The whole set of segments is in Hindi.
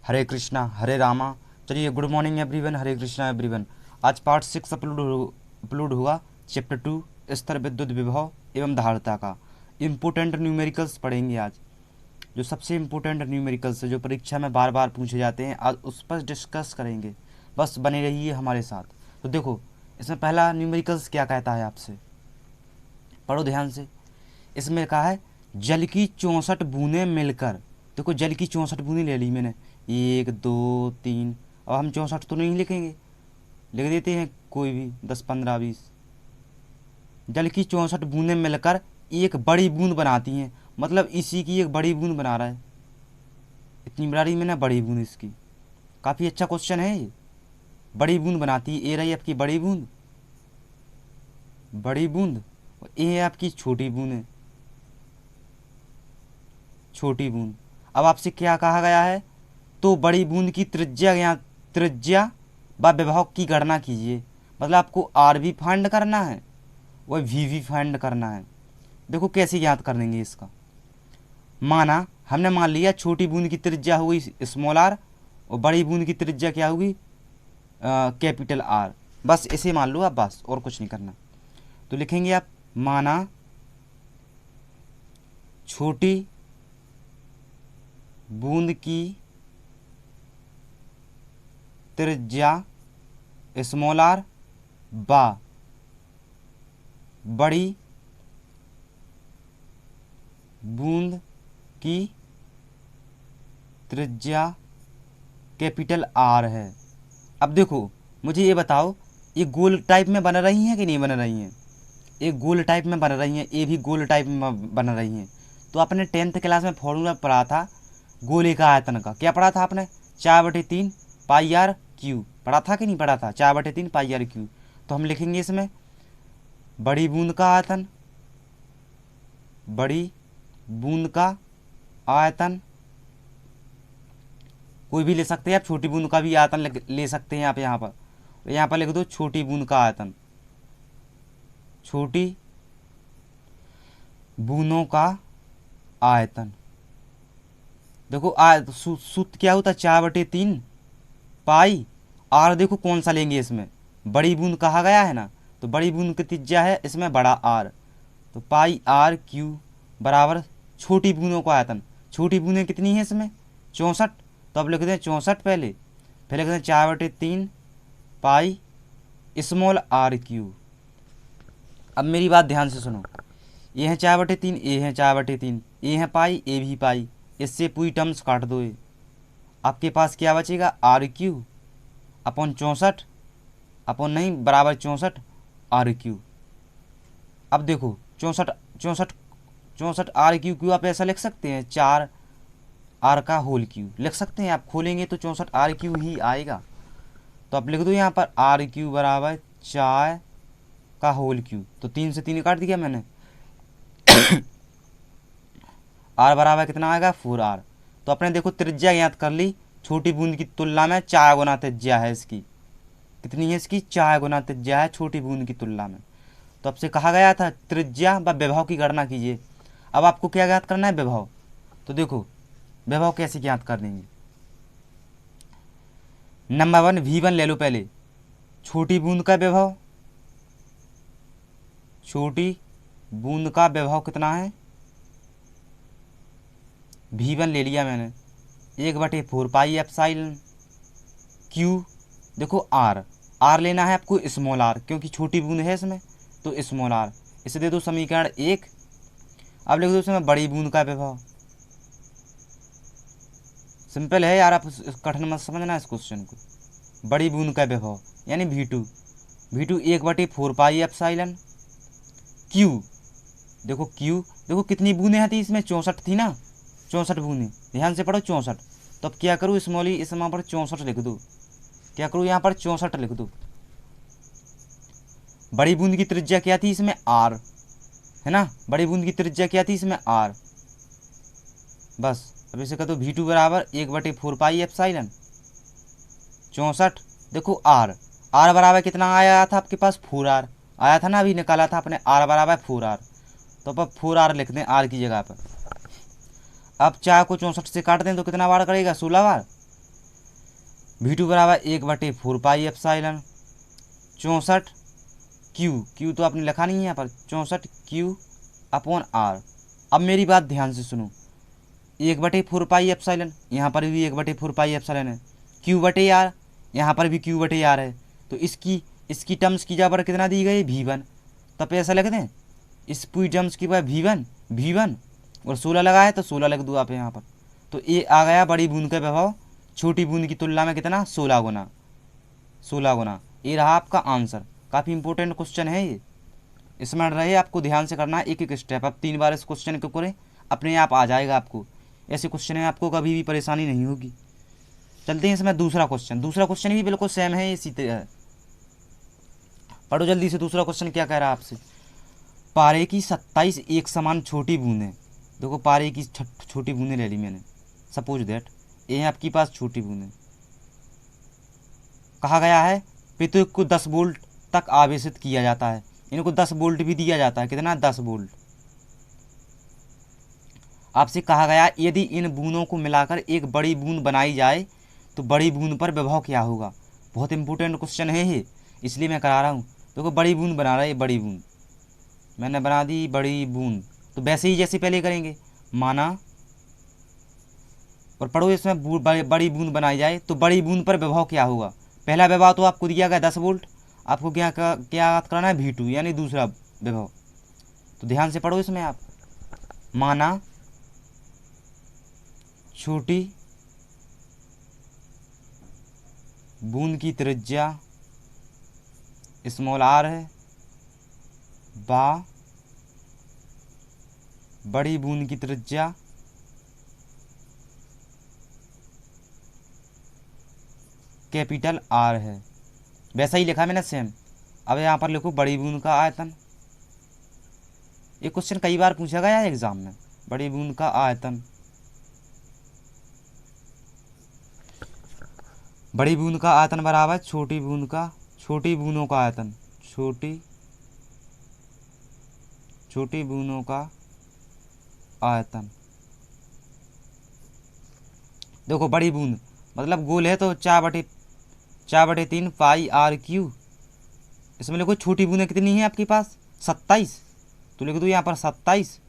हरे कृष्णा हरे रामा। चलिए, गुड मॉर्निंग एवरीवन, हरे कृष्णा एवरीवन। आज पार्ट 6 अपलोड हुआ, चैप्टर 2 स्तर विद्युत विभव एवं धारिता का। इम्पोर्टेंट न्यूमेरिकल्स पढ़ेंगे आज, जो सबसे इम्पोर्टेंट न्यूमेरिकल्स है, जो परीक्षा में बार बार पूछे जाते हैं, आज उस पर डिस्कस करेंगे। बस बने रहिए हमारे साथ। तो देखो, इसमें पहला न्यूमेरिकल्स क्या कहता है, आपसे पढ़ो ध्यान से। इसमें कहा है जल की 64 बूंदें मिलकर। देखो, जल की 64 बूंदें ले ली मैंने, 1 2 3। अब हम 64 तो नहीं लिखेंगे, लिख देते हैं कोई भी 10 15 20। जल की 64 बूंदें मिलकर एक बड़ी बूंद बनाती हैं, मतलब इसी की एक बड़ी बूंद बना रहा है। इतनी बड़ी मैंने बड़ी बूंद इसकी। काफ़ी अच्छा क्वेश्चन है ये। बड़ी बूंद बनाती है, ये रही आपकी बड़ी बूंद, बड़ी बूंद। और ये है आपकी छोटी बूंद है, छोटी बूंद। अब आपसे क्या कहा गया है, तो बड़ी बूंद की त्रिज्या व विभव की गणना कीजिए। मतलब आपको आर भी फाइंड करना है और वी भी फाइंड करना है। देखो कैसे याद करेंगे इसका। माना हमने मान लिया छोटी बूंद की त्रिज्या होगी स्मॉल आर और बड़ी बूंद की त्रिज्या क्या होगी कैपिटल आर। बस इसे मान लो आप, बस और कुछ नहीं करना। तो लिखेंगे आप, माना छोटी बूंद की त्रिज्या स्मॉल आर बा बड़ी बूंद की त्रिज्या कैपिटल आर है। अब देखो, मुझे ये बताओ, ये गोल टाइप में बन रही हैं कि नहीं बन रही हैं? एक गोल टाइप में बन रही हैं, ये भी गोल टाइप में बन रही हैं। तो आपने 10th क्लास में फॉर्मूला पढ़ा था गोले का आयतन का। क्या पढ़ा था आपने? 4/3 पाई आर क्यू पढ़ा था कि नहीं पढ़ा था? 4/3 पाई आर क्यू। तो हम लिखेंगे इसमें बड़ी बूंद का आयतन, बड़ी बूंद का आयतन। कोई भी ले सकते हैं आप, छोटी बूंद का भी आयतन ले सकते हैं आप। यहाँ पर लिख दो छोटी बूंद का आयतन, छोटी बूंदों का आयतन। देखो सूत्र क्या होता है, 4/3 पाई आर। देखो कौन सा लेंगे इसमें, बड़ी बूंद कहा गया है ना, तो बड़ी बूंद की त्रिज्या है इसमें बड़ा आर, तो पाई आर क्यू बराबर छोटी बूंदों का आयतन। छोटी बूंदें कितनी है इसमें? 64। तो अब लिखते हैं 64 पहले, फिर लिखते हैं 4/3 पाई स्मॉल आर क्यू। अब मेरी बात ध्यान से सुनो, ये है 4/3, ये है 4/3, ये है पाई, ये भी पाई। इससे पूरी टर्म्स काट दो। ये आपके पास क्या बचेगा, आर क्यू अपॉन 64, अपॉन नहीं बराबर 64 आर क्यू। अब देखो 64 64 64 आर क्यू क्यू आप ऐसा लिख सकते हैं, 4 आर का होल क्यू लिख सकते हैं आप। खोलेंगे तो 64 आर क्यू ही आएगा। तो आप लिख दो यहाँ पर आर क्यू बराबर 4 का होल क्यू। तो 3 से 3 काट दिया मैंने। आर बराबर कितना आएगा, 4 आर। तो अपने देखो त्रिज्या ज्ञात कर ली, छोटी बूंद की तुलना में 4 गुना त्रिज्या है इसकी। कितनी है इसकी? 4 गुना त्रिज्या है छोटी बूंद की तुलना में। तो आपसे कहा गया था त्रिज्या व विभव की गणना कीजिए। अब आपको क्या ज्ञात करना है, विभव। तो देखो विभव कैसे ज्ञात कर देंगे। नंबर 1 V1 ले लो पहले, छोटी बूंद का विभव। छोटी बूंद का विभव कितना है, V1 ले लिया मैंने, 1/4 पाई एप्सिलॉन क्यू। देखो आर लेना है आपको स्मॉल आर, क्योंकि छोटी बूंद है इसमें, तो स्मॉल आर। इसे दे दो समीकरण 1। अब लिख दो इसमें बड़ी बूंद का विभव। सिंपल है यार, आप कठिन मत समझना इस क्वेश्चन को। बड़ी बूंद का विभव यानी V2 1/4 पाई एप्सिलॉन क्यू। देखो क्यू, देखो कितनी बूंदें थी इसमें, 64 थी ना, 64 बूंदें। ध्यान से पढ़ो 64। तो अब क्या करूँ, स्मॉल ही इस वहाँ पर 64 लिख दो। क्या करूँ, यहाँ पर 64 लिख दो। बड़ी बूंद की त्रिज्या क्या थी इसमें, आर है ना। बड़ी बूंद की त्रिज्या क्या थी इसमें, आर। बस अब इसे कह दो V2 बराबर 1/4 पाई एप्सिलॉन 64। देखो आर बराबर कितना आया था आपके पास, 4R आया था ना, अभी निकाला था अपने, आर बराबर 4R। तो अब 4R लिख दें आर की जगह पर। अब 4 को 64 से काट दें तो कितना बार करेगा, 16 बार। V2 बराबर 1/4 पाई एप्सिलॉन 64 क्यू तो आपने लिखा नहीं है यहाँ पर, 64 क्यू अपॉन आर। अब मेरी बात ध्यान से सुनो, 1/4 पाई एप्सिलॉन, यहाँ पर भी 1/4 पाई एप्सिलॉन है, क्यू बटे आर, यहाँ पर भी क्यू बटे आर है। तो इसकी टर्म्स की जगह पर कितना दी गई V1, तब ऐसा लिख दें, इस पूरी टर्म्स की पर V1 और 16 लगाए तो 16 लिख दो आप यहाँ पर। तो ये आ गया बड़ी बूंद का विभव छोटी बूंद की तुलना में कितना, 16 गुना। 16 गुना, ये रहा आपका आंसर। काफ़ी इंपॉर्टेंट क्वेश्चन है ये, इसमें रहे आपको ध्यान से करना है एक एक स्टेप। अब 3 बार इस क्वेश्चन को करें, अपने आप आ जाएगा आपको। ऐसे क्वेश्चन में आपको कभी भी परेशानी नहीं होगी। चलते हैं इसमें दूसरा क्वेश्चन भी बिल्कुल सेम है, इसी तरह है। पढ़ो जल्दी से, दूसरा क्वेश्चन क्या कह रहा है आपसे। पारे की 27 एक समान छोटी बूंदें, देखो पारे की छोटी बूंदें ले ली मैंने, सपोज दैट ये है आपके पास छोटी बूंदें। कहा गया है विद्युत को 10 वोल्ट तक आवेशित किया जाता है, इनको 10 वोल्ट भी दिया जाता है, कितना, 10 वोल्ट। आपसे कहा गया यदि इन बूंदों को मिलाकर एक बड़ी बूंद बनाई जाए तो बड़ी बूंद पर विभव क्या होगा। बहुत इंपॉर्टेंट क्वेश्चन है ये, इसलिए मैं करा रहा हूँ। देखो बड़ी बूंद बना रहा है, बड़ी बूंद मैंने बना दी बड़ी बूंद, तो वैसे ही जैसे पहले करेंगे, माना और पढ़ो इसमें बड़ी बूंद बनाई जाए तो बड़ी बूंद पर विभव क्या होगा। पहला विभव तो आपको दिया गया 10 वोल्ट, आपको क्या याद करना है, V2 यानी दूसरा विभव। तो ध्यान से पढ़ो इसमें आप, माना छोटी बूंद की त्रिज्या स्मॉल r है, बा बड़ी बूंद की त्रिज्या कैपिटल R है। वैसा ही लिखा मैंने सेम। अब यहाँ पर लिखो बड़ी बूंद का आयतन, ये क्वेश्चन कई बार पूछा गया है एग्जाम में। बड़ी बूंद का आयतन, बड़ी बूंद का आयतन बराबर छोटी बूंदों का आयतन, छोटी बूंदों का आयतन। देखो बड़ी बूंद मतलब गोल है तो 4/3 पाई आर क्यू। इसमें लिखो छोटी बूंदें कितनी है आपके पास, 27, तो लिख दो यहाँ पर 27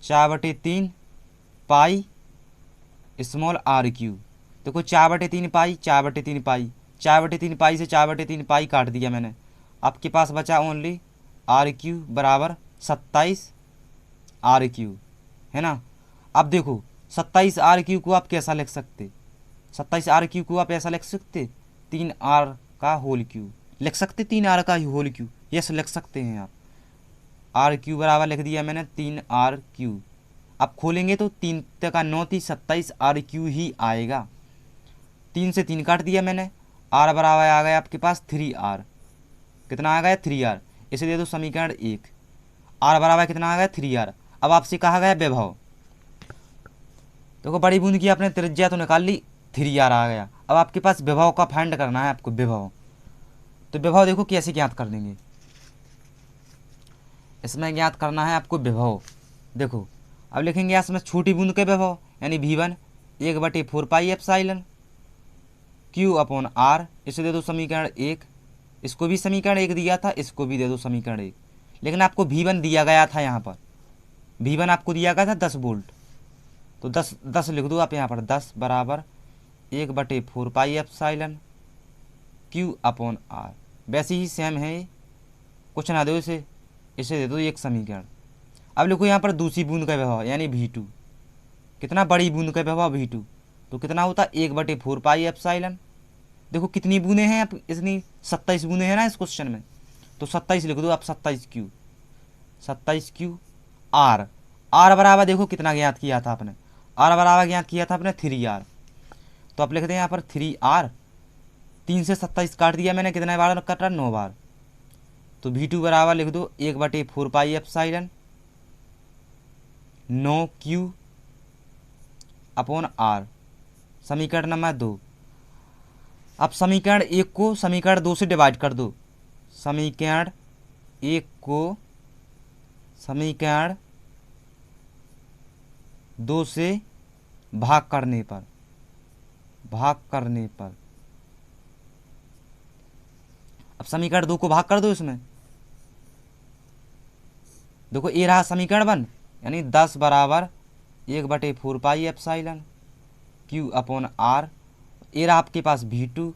4/3 पाई स्मॉल आर क्यू। देखो 4/3 पाई 4/3 पाई 4/3 पाई से 4/3 पाई काट दिया मैंने, आपके पास बचा ओनली आर क्यू बराबर 27 आर क्यू, है ना। अब देखो 27 आर क्यू को आप कैसा लिख सकते, 27 आर क्यू को आप ऐसा लिख सकते, 3 आर का होल क्यू लिख सकते, 3 आर का होल क्यू, यस लिख सकते हैं आप। आर क्यू बराबर लिख दिया मैंने 3 आर क्यू। अब खोलेंगे तो 3 का 9 थी 27 आर क्यू ही आएगा। 3 से 3 काट दिया मैंने, आर बराबर आ गया आपके पास 3 आर, कितना आ गया 3 आर, इसे दे दो समीकरण 1। आर बराबर कितना आ गया 3 आर। अब आपसे कहा गया विभव, देखो बड़ी बूंद की आपने त्रिज्या तो निकाल ली, 3 आर आ गया। अब आपके पास विभव का फाइंड करना है आपको, विभव। तो विभव देखो कैसे ज्ञात कर देंगे, इसमें ज्ञात करना है आपको विभव। देखो अब लिखेंगे इसमें छोटी बूंद के विभव यानी V1 1/4 pi epsilon q upon r, इसे दे दो समीकरण 1। इसको भी समीकरण 1 दिया था, इसको भी दे दो समीकरण 1, लेकिन आपको V1 दिया गया था, यहाँ पर V1 आपको दिया गया था 10 वोल्ट, तो 10 लिख दो आप यहाँ पर, 10 बराबर 1/4 pi epsilon q upon r. वैसे ही सेम है, कुछ ना दो इसे दे दो एक समीकरण। अब लिखो यहाँ पर दूसरी बूंद का विभव यानी V2, कितना बड़ी बूंद का विभव V2, तो कितना होता 1/4 पाई एप्सिलॉन। देखो कितनी बूंदें हैं, आप इतनी 27 बूंदें हैं ना इस क्वेश्चन में, तो 27 लिख दो आप, 27 क्यू आर। आर बराबर देखो कितना ज्ञात किया था आपने, आर बराबर ज्ञात किया था आपने 3 आर, तो आप लिखते हैं यहाँ पर 3 आर। 3 से 27 काट दिया मैंने, कितने बार कट रहा, 9 बार। तो V2 बराबर लिख दो 1/4 pi epsilon 9 q upon r, समीकरण नंबर 2। अब समीकरण 1 को समीकरण 2 से डिवाइड कर दो, समीकरण 1 को समीकरण 2 से भाग करने पर अब समीकरण 2 को भाग कर दो इसमें। देखो ये रहा समीकरण 1, यानी 10 बराबर 1/4 pi epsilon q upon r. ये रहा आपके पास V2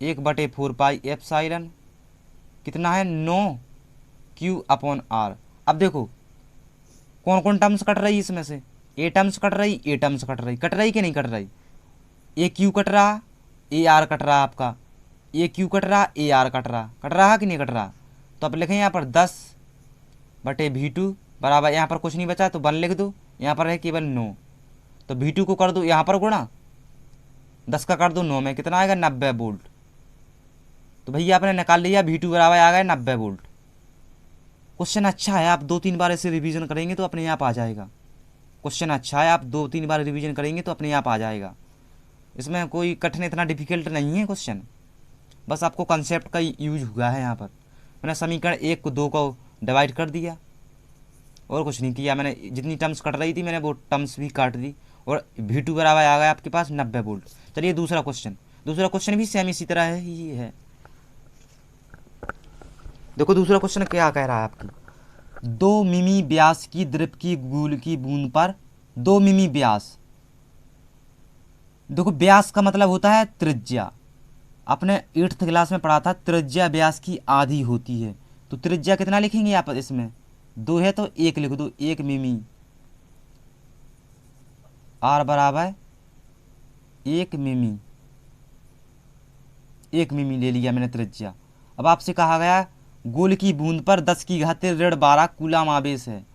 1/4 पाई एप्सिलॉन कितना है 9 क्यू अपॉन आर। अब देखो कौन कौन टर्म्स कट रही है इसमें से, ए टर्म्स कट रही, ए टर्म्स कट रही कि नहीं कट रही। ए क्यू कट रहा, ए आर कट रहा आपका, ए क्यू कट रहा, ए आर कट रहा कि नहीं कट रहा। तो अब लिखें यहाँ पर 10/V2 बराबर, यहाँ पर कुछ नहीं बचा तो 1 लिख दो, यहाँ पर है केवल 9। तो V2 को कर दो यहाँ पर गुणा, 10 का कर दो 9 में, कितना आएगा 90 वोल्ट। तो भैया आपने निकाल लिया V2 बराबर आ गया 90 वोल्ट। क्वेश्चन अच्छा है, आप 2-3 बार इसे रिवीजन करेंगे तो अपने आप आ जाएगा। क्वेश्चन अच्छा है, आप 2-3 बार रिवीजन करेंगे तो अपने आप आ जाएगा। इसमें कोई कठिन इतना डिफिकल्ट नहीं है क्वेश्चन, बस आपको कंसेप्ट का यूज हुआ है। यहाँ पर मैंने समीकरण 1 को 2 को डिवाइड कर दिया और कुछ नहीं किया। मैंने जितनी टर्म्स कट रही थी मैंने वो टर्म्स भी काट दी और V2 बराबर आ गया आपके पास 90 वोल्ट। चलिए दूसरा क्वेश्चन भी सेम इसी तरह ही है। देखो दूसरा क्वेश्चन क्या कह रहा है आपकी, 2 मिमी व्यास की द्रव की गोल की बूंद पर 2 मिमी व्यास। देखो व्यास का मतलब होता है त्रिज्या, आपने 8th क्लास में पढ़ा था त्रिज्या व्यास की आधी होती है। तो त्रिज्या कितना लिखेंगे आप इसमें, 2 है तो 1 लिख दो, 1 मिमी, आर बराबर 1 मिमी, 1 मिमी ले लिया मैंने त्रिज्या। अब आपसे कहा गया गोल की बूंद पर 10⁻12 कूलम आवेश है।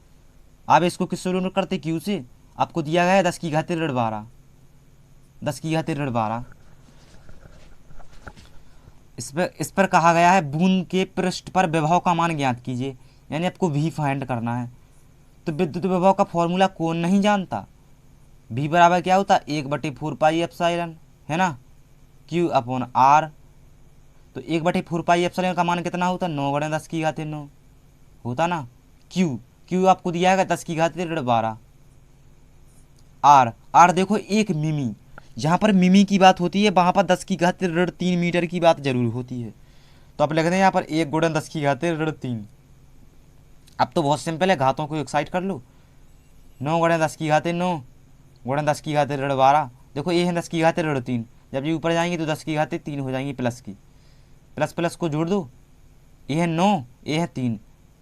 आवेश को किससे ऋण करते, क्यू से। आपको दिया गया है 10⁻12, 10⁻12। इस पर कहा गया है बूंद के पृष्ठ पर विभव का मान ज्ञात कीजिए, यानी आपको V फाइंड करना है। तो विद्युत विभव का फॉर्मूला कौन नहीं जानता, V बराबर क्या होता है 1/4 पाई एप्सिलॉन, है ना, Q अपॉन R। तो 1/4 पाई एप्सिलॉन का मान कितना होता है 9×10⁻9 होता ना। Q आपको दिया है 10⁻12। R देखो 1 मिमी, जहाँ पर मिमी की बात होती है वहाँ पर 10⁻3 मीटर की बात जरूर होती है। तो आप लिखते हैं यहाँ पर 1×10⁻3। अब तो बहुत सिंपल है, घातों को एक साइड कर लो, 9×10⁻9 ×10⁻12। देखो ये है 10⁻3, जब ये ऊपर जाएंगे तो 10⁻3 हो जाएंगी प्लस की, प्लस को जोड़ दो, ये है 9, ये है 3,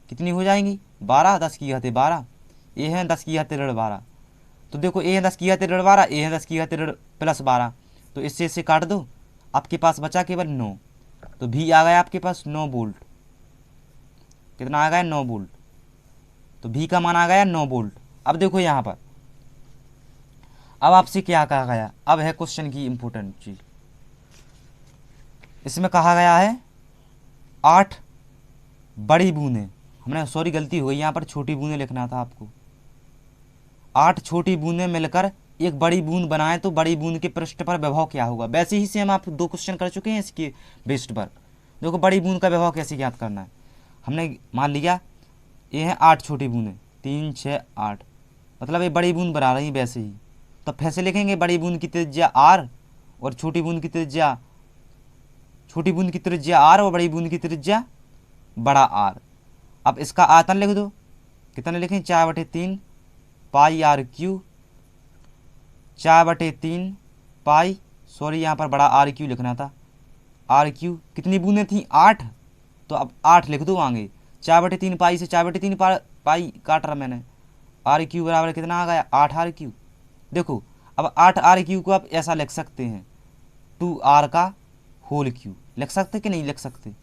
कितनी हो जाएंगी 12, 10⁻12, ये है 10⁻12। तो देखो ये है 10⁻12, ये है 10⁻+12, तो इससे काट दो, आपके पास बचा केवल 9। तो V आ गया आपके पास 9 वोल्ट, कितना आ गया 9 वोल्ट। तो V का मान आ गया 9 वोल्ट। अब देखो यहाँ पर, अब आपसे क्या कहा गया, अब है क्वेश्चन की इंपॉर्टेंट चीज। इसमें कहा गया है 8 बड़ी बूंदें, हमने सॉरी गलती हो गई, यहाँ पर छोटी बूंदें लिखना था आपको। 8 छोटी बूंदें मिलकर एक बड़ी बूंद बनाए तो बड़ी बूंद के पृष्ठ पर विभव क्या होगा। वैसे ही से हम आप 2 क्वेश्चन कर चुके हैं इसके बेस्ड पर। देखो बड़ी बूंद का विभव कैसे ज्ञात करना है, हमने मान लिया ये है 8 छोटी बूंदें, 3 6 8, मतलब ये बड़ी बूंद बना रही है वैसे ही। तो फिर से लिखेंगे बड़ी बूंद की त्रिज्या R और छोटी बूंद की त्रिज्या R और बड़ी बूंद की त्रिज्या बड़ा R। अब इसका आयतन लिख दो, कितना लिखें 4/3 पाई R3, 4/3 पाई, सॉरी यहाँ पर बड़ा R3 लिखना था, R3 कितनी बूंदें थी 8, तो अब 8 लिख दो आगे, 4/3 पाई से 4/3 पाई काट रहा मैंने, R3 बराबर कितना आ गया 8R3। देखो अब 8R3 को आप ऐसा लिख सकते हैं 2R का होल क्यू, लिख सकते कि नहीं लिख सकते,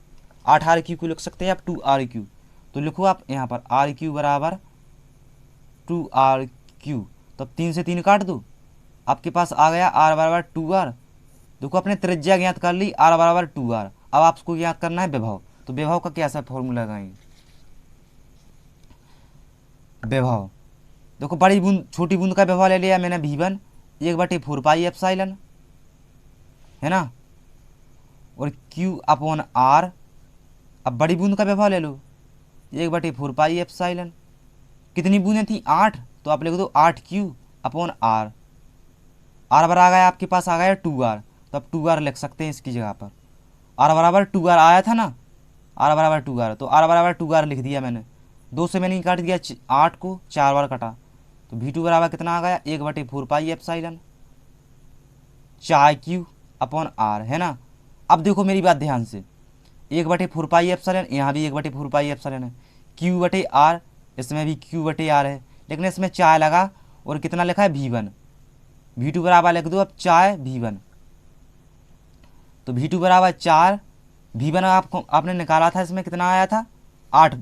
8R3 को लिख सकते हैं आप 2R3। तो लिखो आप यहाँ पर R3 बराबर 2R3, तो अब 3 से 3 काट दो, आपके पास आ गया R बराबर 2R। देखो आपने त्रिज्या ज्ञात कर ली, R बराबर 2R। अब आपको ज्ञात करना है विभव, तो विभव का कैसा फॉर्मूला लगाएंगे, विभव देखो बड़ी बूंद छोटी बूंद का विभव ले लिया मैंने V1 1/4 पाई एप्सिलॉन, है ना, और Q अपॉन R। अब बड़ी बूंद का विभव ले लो 1/4 पाई एप्सिलॉन, कितनी बूंदें थी 8, तो आप लिख दो 8Q अपॉन R। R बराबर आ गया आपके पास आ गया 2R, तो अब 2R लिख सकते हैं इसकी जगह पर। आर बराबर 2R आया था ना, आर बराबर 2R, तो आर बराबर 2R लिख दिया मैंने। 2 से मैंने काट दिया 8 को, 4 बार कटा, तो V2 बराबर कितना आ गया, 1/4πε चाय क्यू अपॉन आर, है ना। अब देखो मेरी बात ध्यान से, 1/4πε, यहाँ भी 1/4πε है, Q/R, इसमें भी Q/R है, लेकिन इसमें चाय लगा और कितना लिखा है V1। V2 बराबर लिख दो अब चाय V1, तो V2 बराबर 4, V1 आपने निकाला था, इसमें कितना आया था 8,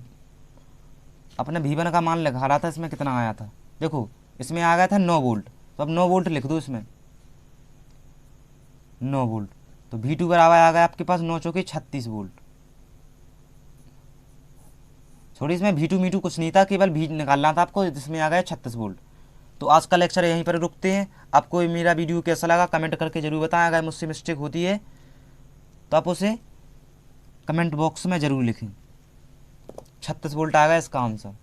अपने V1 का मान लिखा रहा था, इसमें कितना आया था देखो, इसमें आ गया था 9 वोल्ट, तो अब 9 वोल्ट लिख दो इसमें, 9 वोल्ट, तो V2 बराबर आ गया आपके पास 9 चौके 36 वोल्ट। थोड़ी इसमें V2 मीटू कुछ नहीं था, केवल V निकालना था आपको, जिसमें आ गया 36 वोल्ट। तो आज का लेक्चर यहीं पर रुकते हैं। आपको मेरा वीडियो कैसा लगा कमेंट करके ज़रूर बताएं। अगर मुझसे मिस्टेक होती है तो आप उसे कमेंट बॉक्स में ज़रूर लिखें। 36 वोल्ट आ गया इसका आंसर।